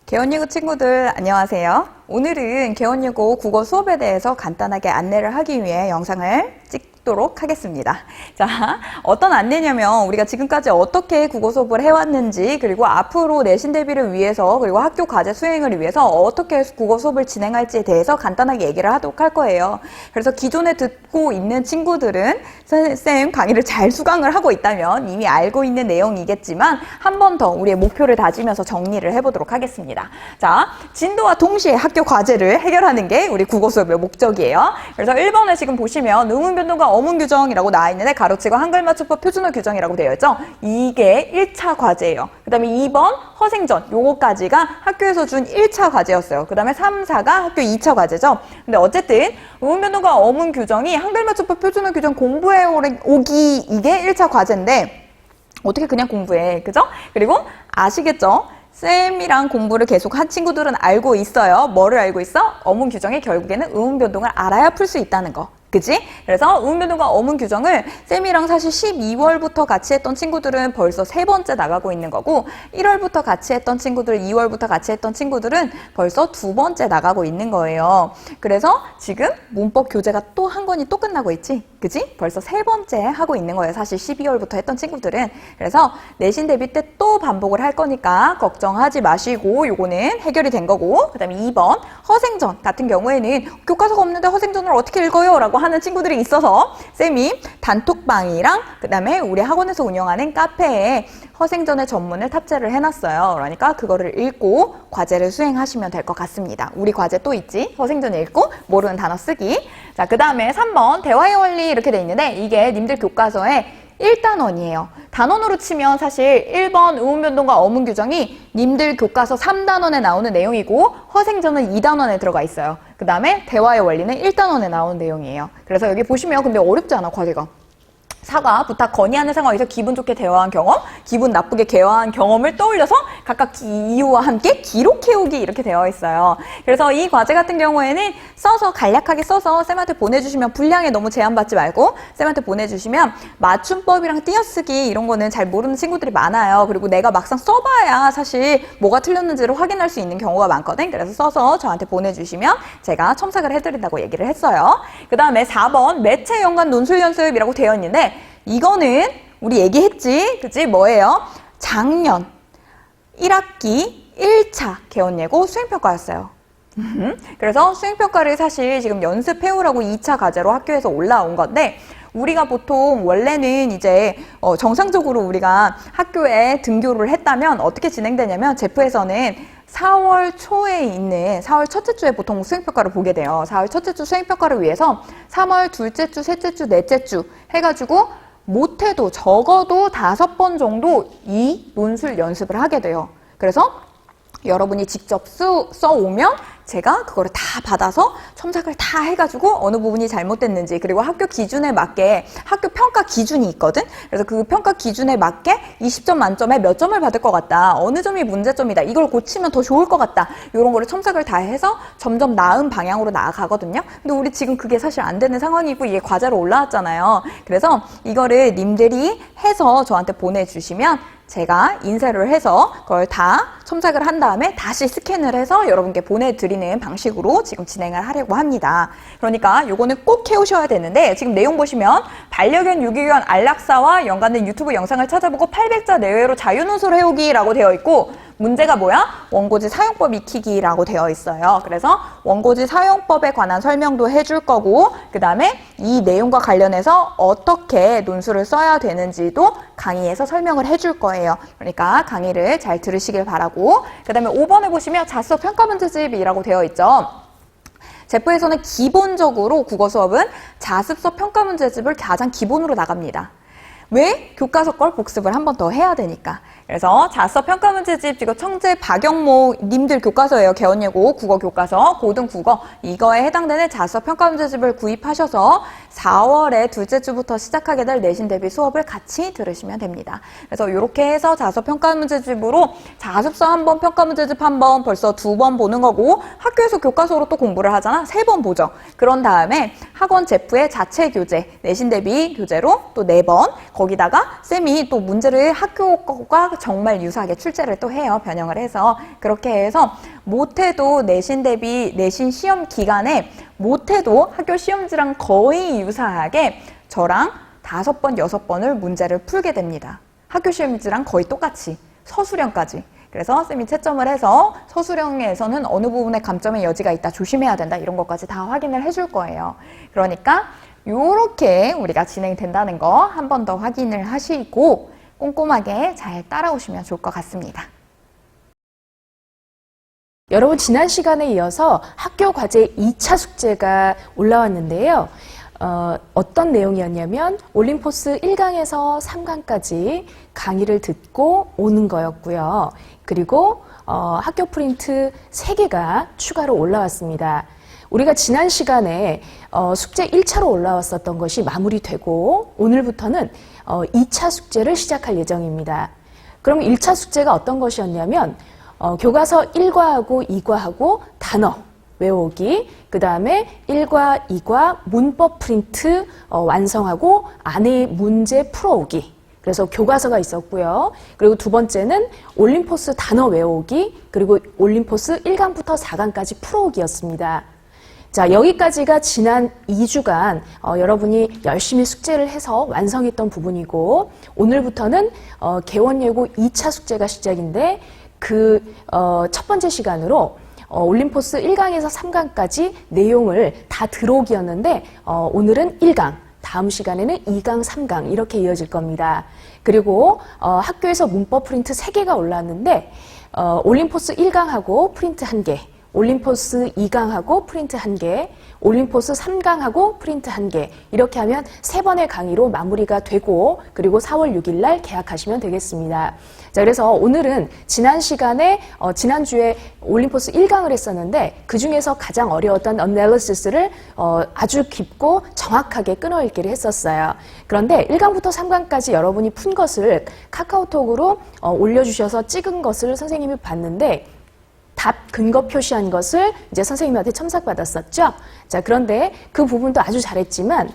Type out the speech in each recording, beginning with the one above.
개원여고 친구들 안녕하세요. 오늘은 개원여고 국어 수업에 대해서 간단하게 안내를 하기 위해 영상을 찍도록 하겠습니다. 자, 어떤 안내냐면 우리가 지금까지 어떻게 국어 수업을 해왔는지, 그리고 앞으로 내신 대비를 위해서, 그리고 학교 과제 수행을 위해서 어떻게 국어 수업을 진행할지에 대해서 간단하게 얘기를 하도록 할 거예요. 그래서 기존에 듣고 있는 친구들은 쌤 강의를 잘 수강을 하고 있다면 이미 알고 있는 내용이겠지만 한 번 더 우리의 목표를 다지면서 정리를 해보도록 하겠습니다. 자, 진도와 동시에 학교 과제를 해결하는 게 우리 국어 수업의 목적이에요. 그래서 1번에 지금 보시면 의문변동과 어문규정이라고 나와 있는데 가로치고 한글맞춤법 표준어 규정이라고 되어 있죠. 이게 1차 과제예요. 그 다음에 2번 허생전, 요거까지가 학교에서 준 1차 과제였어요. 그 다음에 3, 4가 학교 2차 과제죠. 근데 어쨌든 의문변동과 어문규정이 한글맞춤법 표준어 규정 공부해 오기, 이게 1차 과제인데 어떻게 그냥 공부해, 그죠? 그리고 아시겠죠? 쌤이랑 공부를 계속 한 친구들은 알고 있어요. 뭐를 알고 있어? 어문 규정이 결국에는 의문 변동을 알아야 풀 수 있다는 거. 그치? 그래서 의문 변동과 어문 규정을 쌤이랑 사실 12월부터 같이 했던 친구들은 벌써 3번째 나가고 있는 거고, 1월부터 같이 했던 친구들, 2월부터 같이 했던 친구들은 벌써 2번째 나가고 있는 거예요. 그래서 지금 문법 교재가 또 한 권이 또 끝나고 있지? 그치? 벌써 3번째 하고 있는 거예요. 사실 12월부터 했던 친구들은. 그래서 내신 대비 때 또 반복을 할 거니까 걱정하지 마시고, 요거는 해결이 된 거고, 그 다음에 2번 허생전 같은 경우에는 교과서가 없는데 허생전을 어떻게 읽어요? 라고 하는 친구들이 있어서 쌤이 단톡방이랑 그 다음에 우리 학원에서 운영하는 카페에 허생전의 전문을 탑재를 해놨어요. 그러니까 그거를 읽고 과제를 수행하시면 될 것 같습니다. 우리 과제 또 있지? 허생전 읽고 모르는 단어 쓰기. 자, 그 다음에 3번 대화의 원리 이렇게 돼 있는데 이게 님들 교과서에 1단원이에요. 단원으로 치면 사실 1번 의문변동과 어문규정이 님들 교과서 3단원에 나오는 내용이고 허생전은 2단원에 들어가 있어요. 그 다음에 대화의 원리는 1단원에 나오는 내용이에요. 그래서 여기 보시면 근데 어렵지 않아, 과제가. 사과, 부탁, 건의하는 상황에서 기분 좋게 대화한 경험, 기분 나쁘게 대화한 경험을 떠올려서 각각 이유와 함께 기록해오기 이렇게 되어 있어요. 그래서 이 과제 같은 경우에는 써서 간략하게 써서 쌤한테 보내주시면, 분량에 너무 제한받지 말고 쌤한테 보내주시면 맞춤법이랑 띄어쓰기 이런 거는 잘 모르는 친구들이 많아요. 그리고 내가 막상 써봐야 사실 뭐가 틀렸는지를 확인할 수 있는 경우가 많거든. 그래서 써서 저한테 보내주시면 제가 첨삭을 해드린다고 얘기를 했어요. 그 다음에 4번 매체 연관 논술 연습이라고 되어 있는데 이거는 우리 얘기했지, 그치? 뭐예요? 작년 1학기 1차 개원예고 수행평가였어요. 그래서 수행평가를 사실 지금 연습해오라고 2차 과제로 학교에서 올라온 건데, 우리가 보통 원래는 이제 정상적으로 우리가 학교에 등교를 했다면 어떻게 진행되냐면 제프에서는 4월 초에 있는 4월 첫째 주에 보통 수행평가를 보게 돼요. 4월 첫째 주 수행평가를 위해서 3월 둘째 주, 셋째 주, 넷째 주 해가지고 못해도 적어도 5번 정도 이 논술 연습을 하게 돼요. 그래서 여러분이 직접 써오면 제가 그거를 다 받아서 첨삭을 다 해가지고 어느 부분이 잘못됐는지, 그리고 학교 기준에 맞게 학교 평가 기준이 있거든. 그래서 그 평가 기준에 맞게 20점 만점에 몇 점을 받을 것 같다, 어느 점이 문제점이다, 이걸 고치면 더 좋을 것 같다, 이런 거를 첨삭을 다 해서 점점 나은 방향으로 나아가거든요. 근데 우리 지금 그게 사실 안 되는 상황이고 이게 과제로 올라왔잖아요. 그래서 이거를 님들이 해서 저한테 보내주시면 제가 인쇄를 해서 그걸 다 첨삭을 한 다음에 다시 스캔을 해서 여러분께 보내드리는 방식으로 지금 진행을 하려고 합니다. 그러니까 요거는 꼭 해오셔야 되는데, 지금 내용 보시면 반려견, 유기견, 안락사와 연관된 유튜브 영상을 찾아보고 800자 내외로 자유논술 해오기라고 되어 있고, 문제가 뭐야? 원고지 사용법 익히기라고 되어 있어요. 그래서 원고지 사용법에 관한 설명도 해줄 거고, 그 다음에 이 내용과 관련해서 어떻게 논술을 써야 되는지도 강의에서 설명을 해줄 거예요. 그러니까 강의를 잘 들으시길 바라고, 그 다음에 5번에 보시면 자습서 평가 문제집이라고 되어 있죠. 제프에서는 기본적으로 국어 수업은 자습서 평가 문제집을 가장 기본으로 나갑니다. 왜? 교과서 걸 복습을 한 번 더 해야 되니까. 그래서 자습서 평가 문제집, 이거 청재 박영모 님들 교과서예요. 개원예고 국어 교과서, 고등 국어, 이거에 해당되는 자습서 평가 문제집을 구입하셔서 4월에 둘째 주부터 시작하게 될 내신 대비 수업을 같이 들으시면 됩니다. 그래서 이렇게 해서 자습서 평가 문제집으로 자습서 한 번, 평가 문제집 한 번, 벌써 2번 보는 거고, 학교에서 교과서로 또 공부를 하잖아. 3번 보죠. 그런 다음에 학원 제프의 자체 교재, 내신 대비 교재로 또 4번, 거기다가 쌤이 또 문제를 학교 거가 정말 유사하게 출제를 또 해요. 변형을 해서. 그렇게 해서 못해도 내신 대비 내신 시험 기간에 못해도 학교 시험지랑 거의 유사하게 저랑 5번, 6번을 문제를 풀게 됩니다. 학교 시험지랑 거의 똑같이 서술형까지. 그래서 쌤이 채점을 해서 서술형에서는 어느 부분에 감점의 여지가 있다, 조심해야 된다, 이런 것까지 다 확인을 해줄 거예요. 그러니까 요렇게 우리가 진행된다는 거 한 번 더 확인을 하시고 꼼꼼하게 잘 따라오시면 좋을 것 같습니다. 여러분, 지난 시간에 이어서 학교 과제 2차 숙제가 올라왔는데요. 어떤 내용이었냐면 올림포스 1강에서 3강까지 강의를 듣고 오는 거였고요. 그리고 학교 프린트 3개가 추가로 올라왔습니다. 우리가 지난 시간에 숙제 1차로 올라왔었던 것이 마무리되고 오늘부터는 2차 숙제를 시작할 예정입니다. 그럼 1차 숙제가 어떤 것이었냐면 교과서 1과하고 2과하고 단어 외우기, 그 다음에 1과 2과 문법 프린트 완성하고 안에 문제 풀어오기. 그래서 교과서가 있었고요. 그리고 두 번째는 올림포스 단어 외우기, 그리고 올림포스 1강부터 4강까지 풀어오기였습니다. 자, 여기까지가 지난 2주간 여러분이 열심히 숙제를 해서 완성했던 부분이고 오늘부터는 개원예고 2차 숙제가 시작인데 그 첫 번째 시간으로 올림포스 1강에서 3강까지 내용을 다 들어오기였는데 오늘은 1강, 다음 시간에는 2강, 3강 이렇게 이어질 겁니다. 그리고 학교에서 문법 프린트 3개가 올라왔는데 올림포스 1강하고 프린트 1개, 올림포스 2강하고 프린트 1개, 올림포스 3강하고 프린트 1개 이렇게 하면 3번의 강의로 마무리가 되고 그리고 4월 6일 날 개학하시면 되겠습니다. 자, 그래서 오늘은 지난 시간에 지난주에 올림포스 1강을 했었는데 그중에서 가장 어려웠던 어널리시스를 아주 깊고 정확하게 끊어읽기를 했었어요. 그런데 1강부터 3강까지 여러분이 푼 것을 카카오톡으로 올려주셔서 찍은 것을 선생님이 봤는데 답 근거 표시한 것을 이제 선생님한테 첨삭받았었죠. 자, 그런데 그 부분도 아주 잘했지만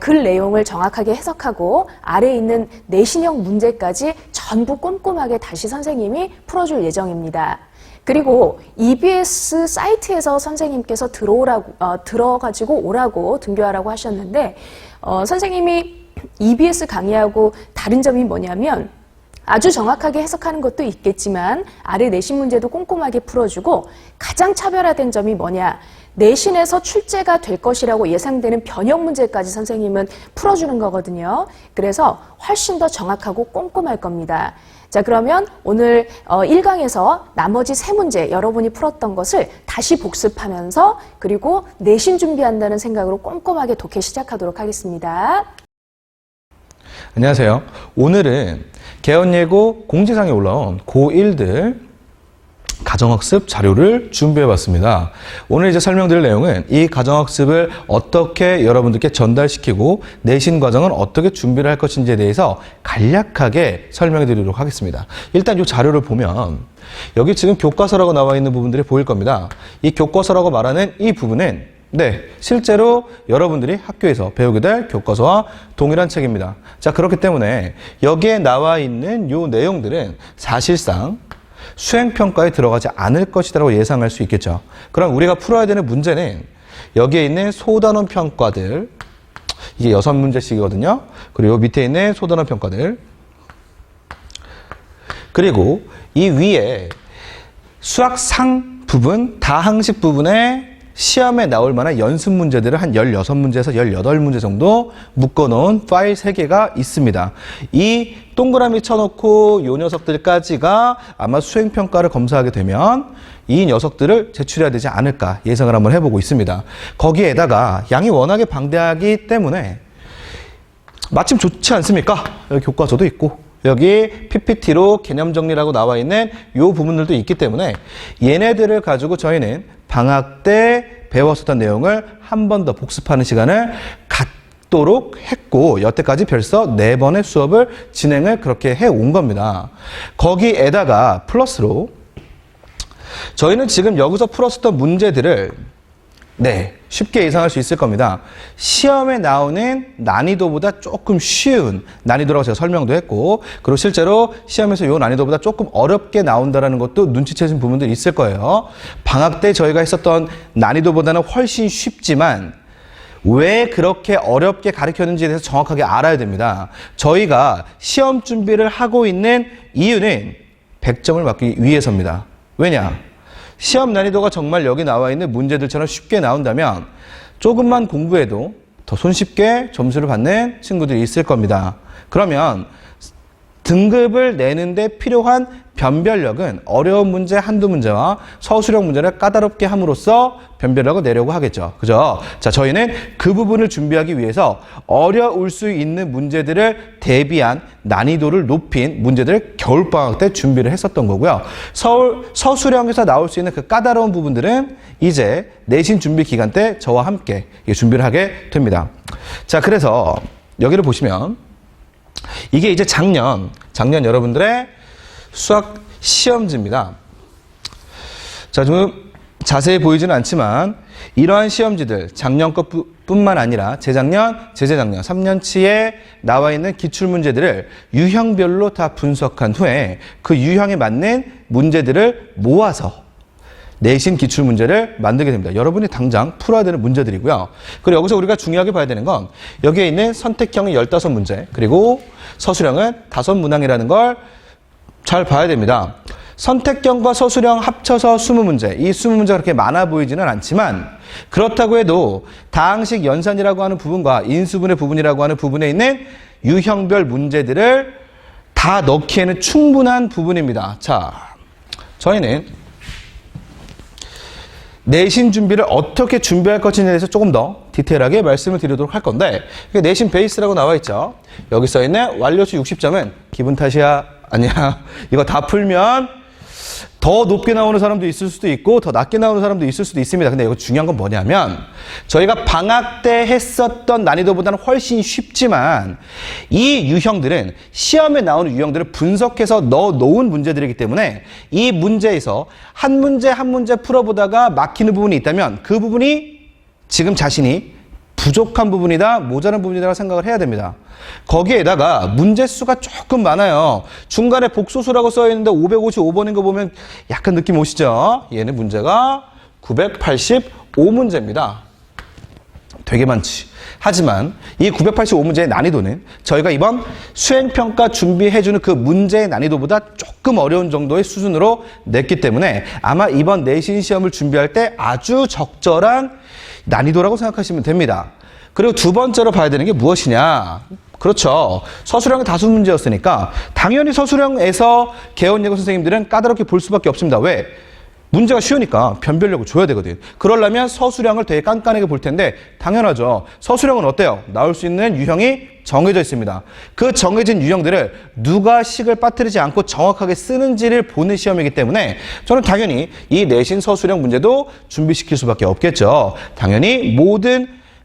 글 내용을 정확하게 해석하고 아래에 있는 내신형 문제까지 전부 꼼꼼하게 다시 선생님이 풀어줄 예정입니다. 그리고 EBS 사이트에서 선생님께서 들어가지고 오라고 등교하라고 하셨는데 선생님이 EBS 강의하고 다른 점이 뭐냐면 아주 정확하게 해석하는 것도 있겠지만 아래 내신 문제도 꼼꼼하게 풀어주고 가장 차별화된 점이 뭐냐, 내신에서 출제가 될 것이라고 예상되는 변형 문제까지 선생님은 풀어주는 거거든요. 그래서 훨씬 더 정확하고 꼼꼼할 겁니다. 자, 그러면 오늘 1강에서 나머지 3문제 여러분이 풀었던 것을 다시 복습하면서 그리고 내신 준비한다는 생각으로 꼼꼼하게 독해 시작하도록 하겠습니다. 안녕하세요. 오늘은 개헌예고 공지사항에 올라온 고1들 가정학습 자료를 준비해봤습니다. 오늘 이제 설명드릴 내용은 이 가정학습을 어떻게 여러분들께 전달시키고 내신 과정은 어떻게 준비를 할 것인지에 대해서 간략하게 설명해드리도록 하겠습니다. 일단 이 자료를 보면 여기 지금 교과서라고 나와 있는 부분들이 보일 겁니다. 이 교과서라고 말하는 이 부분은 실제로 여러분들이 학교에서 배우게 될 교과서와 동일한 책입니다. 자, 그렇기 때문에 여기에 나와 있는 이 내용들은 사실상 수행평가에 들어가지 않을 것이라고 예상할 수 있겠죠. 그럼 우리가 풀어야 되는 문제는 여기에 있는 소단원 평가들, 이게 6문제씩이거든요. 그리고 밑에 있는 소단원 평가들, 그리고 이 위에 수학상 부분, 다항식 부분에 시험에 나올 만한 연습 문제들을 한 16문제에서 18문제 정도 묶어놓은 파일 3개가 있습니다. 이 동그라미 쳐놓고 요 녀석들까지가 아마 수행평가를 검사하게 되면 이 녀석들을 제출해야 되지 않을까 예상을 한번 해보고 있습니다. 거기에다가 양이 워낙에 방대하기 때문에 마침 좋지 않습니까? 여기 교과서도 있고 여기 PPT로 개념 정리라고 나와 있는 이 부분들도 있기 때문에 얘네들을 가지고 저희는 방학 때 배웠었던 내용을 한 번 더 복습하는 시간을 갖도록 했고 여태까지 벌써 4번의 수업을 진행을 그렇게 해온 겁니다. 거기에다가 플러스로 저희는 지금 여기서 풀었었던 문제들을 네, 쉽게 예상할 수 있을 겁니다. 시험에 나오는 난이도보다 조금 쉬운 난이도라고 제가 설명도 했고, 그리고 실제로 시험에서 이 난이도보다 조금 어렵게 나온다는 것도 눈치채신 부분들이 있을 거예요. 방학 때 저희가 했었던 난이도보다는 훨씬 쉽지만 왜 그렇게 어렵게 가르쳤는지에 대해서 정확하게 알아야 됩니다. 저희가 시험 준비를 하고 있는 이유는 100점을 맞기 위해서입니다. 왜냐? 시험 난이도가 정말 여기 나와 있는 문제들처럼 쉽게 나온다면 조금만 공부해도 더 손쉽게 점수를 받는 친구들이 있을 겁니다. 그러면 등급을 내는데 필요한 변별력은 어려운 문제 한두 문제와 서술형 문제를 까다롭게 함으로써 변별력을 내려고 하겠죠. 그죠? 자, 저희는 그 부분을 준비하기 위해서 어려울 수 있는 문제들을 대비한 난이도를 높인 문제들을 겨울방학 때 준비를 했었던 거고요. 서술형에서 나올 수 있는 그 까다로운 부분들은 이제 내신 준비 기간 때 저와 함께 준비를 하게 됩니다. 자, 그래서 여기를 보시면 이게 이제 작년 여러분들의 수학 시험지입니다. 자, 좀 자세히 보이지는 않지만 이러한 시험지들 작년 것뿐만 아니라 재작년, 재재작년 3년치에 나와 있는 기출문제들을 유형별로 다 분석한 후에 그 유형에 맞는 문제들을 모아서 내신 기출문제를 만들게 됩니다. 여러분이 당장 풀어야 되는 문제들이고요. 그리고 여기서 우리가 중요하게 봐야 되는 건 여기에 있는 선택형이 15문제, 그리고 서술형은 5문항이라는 걸 잘 봐야 됩니다. 선택형과 서술형 합쳐서 20문제, 이 20문제가 그렇게 많아 보이지는 않지만 그렇다고 해도 다항식 연산이라고 하는 부분과 인수분해 부분이라고 하는 부분에 있는 유형별 문제들을 다 넣기에는 충분한 부분입니다. 자, 저희는 내신 준비를 어떻게 준비할 것인지에 대해서 조금 더 디테일하게 말씀을 드리도록 할 건데, 내신 베이스라고 나와 있죠. 여기 써 있는 완료수 60점은 기분 탓이야? 아니야. 이거 다 풀면 더 높게 나오는 사람도 있을 수도 있고 더 낮게 나오는 사람도 있을 수도 있습니다. 근데 이거 중요한 건 뭐냐면 저희가 방학 때 했었던 난이도보다는 훨씬 쉽지만 이 유형들은 시험에 나오는 유형들을 분석해서 넣어 놓은 문제들이기 때문에 이 문제에서 한 문제 한 문제 풀어보다가 막히는 부분이 있다면 그 부분이 지금 자신이 부족한 부분이다, 모자란 부분이다 생각을 해야 됩니다. 거기에다가 문제 수가 조금 많아요. 중간에 복소수라고 써 있는데 555번인 거 보면 약간 느낌 오시죠? 얘는 문제가 985문제입니다. 되게 많지. 하지만 이 985문제의 난이도는 저희가 이번 수행평가 준비해주는 그 문제의 난이도보다 조금 어려운 정도의 수준으로 냈기 때문에 아마 이번 내신 시험을 준비할 때 아주 적절한 난이도라고 생각하시면 됩니다. 그리고 두 번째로 봐야 되는 게 무엇이냐? 그렇죠. 서술형이 다수 문제였으니까 당연히 서술형에서 개원예고 선생님들은 까다롭게 볼 수밖에 없습니다. 왜? 문제가 쉬우니까 변별력을 줘야 되거든. 그러려면 서술형을 되게 깐깐하게 볼 텐데 당연하죠. 서술형은 어때요? 나올 수 있는 유형이 정해져 있습니다. 그 정해진 유형들을 누가 식을 빠뜨리지 않고 정확하게 쓰는지를 보는 시험이기 때문에 저는 당연히 이 내신 서술형 문제도 준비시킬 수밖에 없겠죠. 당연히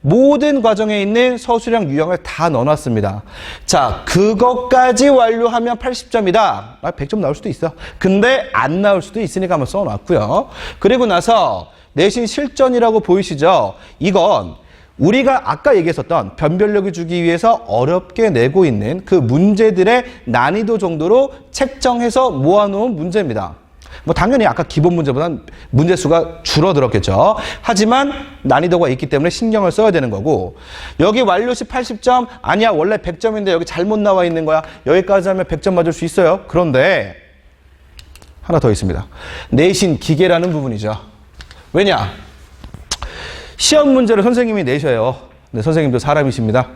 모든 과정에 있는 서술형 유형을 다 넣어놨습니다. 자, 그것까지 완료하면 80점이다. 100점 나올 수도 있어. 근데 안 나올 수도 있으니까 한번 써놨고요. 그리고 나서 내신 실전이라고 보이시죠? 이건 우리가 아까 얘기했었던 변별력을 주기 위해서 어렵게 내고 있는 그 문제들의 난이도 정도로 책정해서 모아놓은 문제입니다. 뭐 당연히 아까 기본 문제보다는 문제 수가 줄어들었겠죠. 하지만 난이도가 있기 때문에 신경을 써야 되는 거고, 여기 완료시 80점 아니야 원래 100점인데 여기 잘못 나와 있는 거야. 여기까지 하면 100점 맞을 수 있어요. 그런데 하나 더 있습니다. 내신 기계라는 부분이죠. 왜냐? 시험 문제를 선생님이 내셔요. 근데 선생님도 사람이십니다.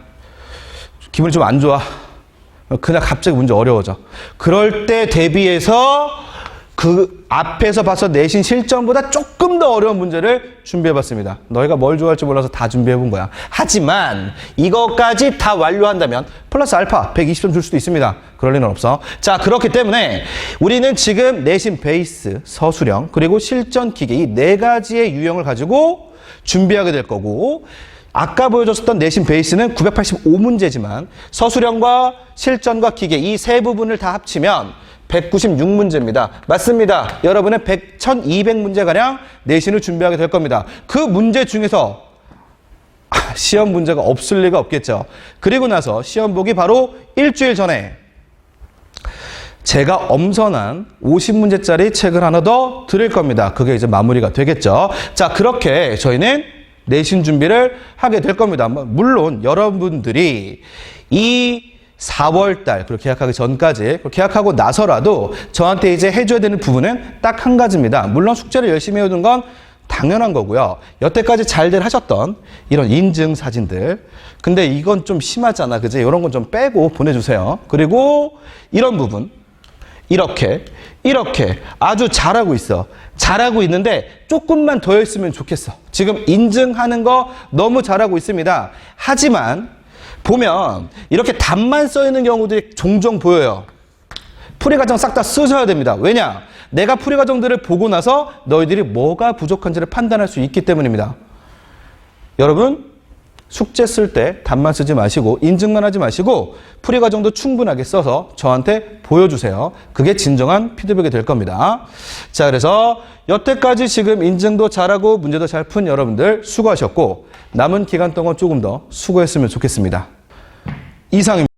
기분이 좀 안 좋아. 그날 갑자기 문제 어려워져. 그럴 때 대비해서 그 앞에서 봐서 내신 실전보다 조금 더 어려운 문제를 준비해봤습니다. 너희가 뭘 좋아할지 몰라서 다 준비해본 거야. 하지만 이것까지 다 완료한다면 플러스 알파 120점 줄 수도 있습니다. 그럴 리는 없어. 자, 그렇기 때문에 우리는 지금 내신 베이스, 서술형, 그리고 실전 기계 이 네 가지의 유형을 가지고 준비하게 될 거고, 아까 보여줬었던 내신 베이스는 985문제지만 서술형과 실전과 기계 이 세 부분을 다 합치면 196문제입니다. 맞습니다. 여러분은 1200문제가량 내신을 준비하게 될 겁니다. 그 문제 중에서 시험 문제가 없을 리가 없겠죠. 그리고 나서 시험 보기 바로 일주일 전에 제가 엄선한 50문제짜리 책을 하나 더 드릴 겁니다. 그게 이제 마무리가 되겠죠. 자, 그렇게 저희는 내신 준비를 하게 될 겁니다. 물론 여러분들이 이 4월달, 그리고 계약하기 전까지, 계약하고 나서라도 저한테 이제 해줘야 되는 부분은 딱 한 가지입니다. 물론 숙제를 열심히 해오는 건 당연한 거고요. 여태까지 잘들 하셨던 이런 인증 사진들. 근데 이건 좀 심하잖아. 그지? 이런 건 좀 빼고 보내주세요. 그리고 이런 부분. 이렇게 아주 잘하고 있어. 잘하고 있는데 조금만 더 했으면 좋겠어. 지금 인증하는 거 너무 잘하고 있습니다. 하지만 보면 이렇게 답만 써 있는 경우들이 종종 보여요. 풀이 과정 싹 다 쓰셔야 됩니다. 왜냐? 내가 풀이 과정들을 보고 나서 너희들이 뭐가 부족한지를 판단할 수 있기 때문입니다. 여러분, 숙제 쓸 때 답만 쓰지 마시고 인증만 하지 마시고 풀이 과정도 충분하게 써서 저한테 보여주세요. 그게 진정한 피드백이 될 겁니다. 자, 그래서 여태까지 지금 인증도 잘하고 문제도 잘 푼 여러분들 수고하셨고 남은 기간 동안 조금 더 수고했으면 좋겠습니다. 이상입니다.